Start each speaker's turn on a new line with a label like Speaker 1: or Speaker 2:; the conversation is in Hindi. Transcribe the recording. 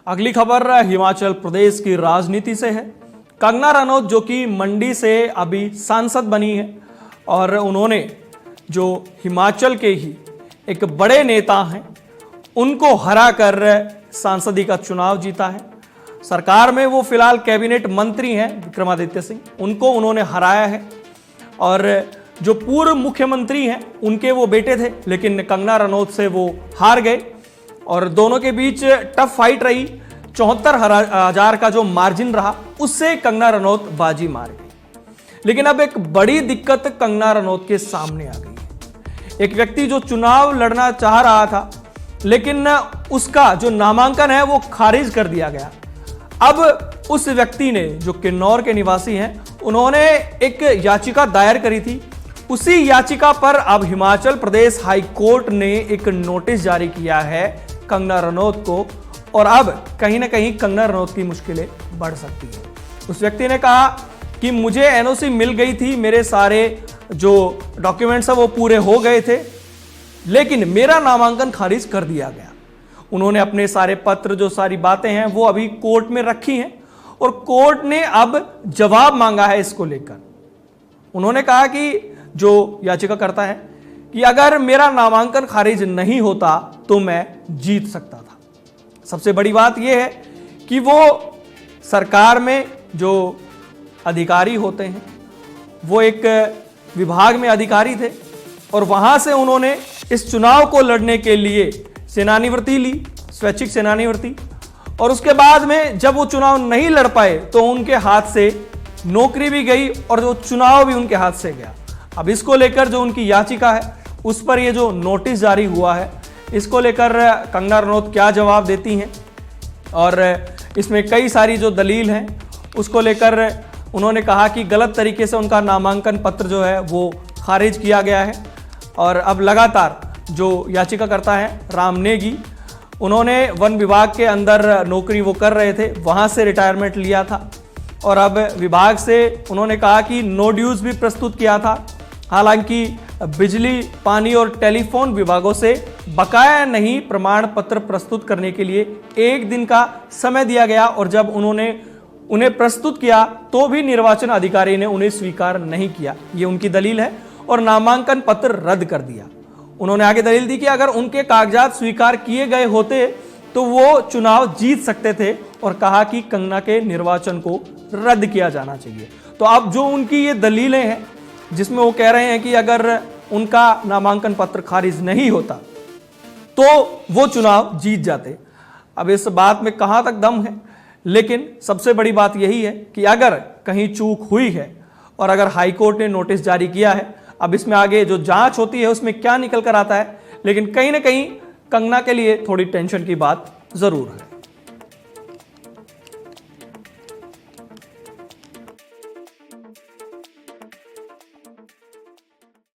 Speaker 1: अगली खबर हिमाचल प्रदेश की राजनीति से है। कंगना रनौत जो कि मंडी से अभी सांसद बनी है और उन्होंने जो हिमाचल के ही एक बड़े नेता हैं उनको हरा कर सांसदी का चुनाव जीता है। सरकार में वो फिलहाल कैबिनेट मंत्री हैं विक्रमादित्य सिंह, उनको उन्होंने हराया है। और जो पूर्व मुख्यमंत्री हैं उनके वो बेटे थे, लेकिन कंगना रनौत से वो हार गए और दोनों के बीच टफ फाइट रही। 74,000 का जो मार्जिन रहा उससे कंगना रनौत बाजी मार गई। लेकिन अब एक बड़ी दिक्कत कंगना रनौत के सामने आ गई है। एक व्यक्ति जो चुनाव लड़ना चाह रहा था लेकिन उसका जो नामांकन है वो खारिज कर दिया गया। अब उस व्यक्ति ने, जो किन्नौर के निवासी हैं, उन्होंने एक याचिका दायर करी थी। उसी याचिका पर अब हिमाचल प्रदेश हाई कोर्ट ने एक नोटिस जारी किया है कंगना रनौत को और अब कहीं ना कहीं कंगना रनौत की मुश्किलें बढ़ सकती हैं। उस व्यक्ति ने कहा कि मुझे एनओसी मिल गई थी, मेरे सारे जो डॉक्यूमेंट्स हैं वो पूरे हो गए थे, लेकिन मेरा नामांकन खारिज कर दिया गया। उन्होंने अपने सारे पत्र, जो सारी बातें हैं, वो अभी कोर्ट में रखी हैं और कोर्ट ने अब जवाब मांगा है इसको लेकर। उन्होंने कहा कि जो याचिका करता है कि अगर मेरा नामांकन खारिज नहीं होता तो मैं जीत सकता था। सबसे बड़ी बात यह है कि वो सरकार में जो अधिकारी होते हैं वो एक विभाग में अधिकारी थे और वहां से उन्होंने इस चुनाव को लड़ने के लिए सेनानिवृत्ति ली, स्वैच्छिक सेनानिवृत्ति, और उसके बाद में जब वो चुनाव नहीं लड़ पाए तो उनके हाथ से नौकरी भी गई और जो चुनाव भी उनके हाथ से गया। अब इसको लेकर जो उनकी याचिका है उस पर ये जो नोटिस जारी हुआ है, इसको लेकर कंगना रनौत क्या जवाब देती हैं और इसमें कई सारी जो दलील हैं उसको लेकर उन्होंने कहा कि गलत तरीके से उनका नामांकन पत्र जो है वो खारिज किया गया है। और अब लगातार जो याचिकाकर्ता है राम नेगी, उन्होंने वन विभाग के अंदर नौकरी वो कर रहे थे, वहाँ से रिटायरमेंट लिया था और अब विभाग से उन्होंने कहा कि नो ड्यूज भी प्रस्तुत किया था। हालांकि बिजली, पानी और टेलीफोन विभागों से बकाया नहीं प्रमाण पत्र प्रस्तुत करने के लिए 1 दिन का समय दिया गया और जब उन्होंने उन्हें प्रस्तुत किया तो भी निर्वाचन अधिकारी ने उन्हें स्वीकार नहीं किया। ये उनकी दलील है और नामांकन पत्र रद्द कर दिया। उन्होंने आगे दलील दी कि अगर उनके कागजात स्वीकार किए गए होते तो वो चुनाव जीत सकते थे और कहा कि कंगना के निर्वाचन को रद्द किया जाना चाहिए। तो अब जो उनकी ये दलीलें हैं जिसमें वो कह रहे हैं कि अगर उनका नामांकन पत्र खारिज नहीं होता तो वो चुनाव जीत जाते। अब इस बात में कहां तक दम है, लेकिन सबसे बड़ी बात यही है कि अगर कहीं चूक हुई है और अगर हाईकोर्ट ने नोटिस जारी किया है, अब इसमें आगे जो जांच होती है उसमें क्या निकल कर आता है, लेकिन कहीं ना कहीं कंगना के लिए थोड़ी टेंशन की बात जरूर है।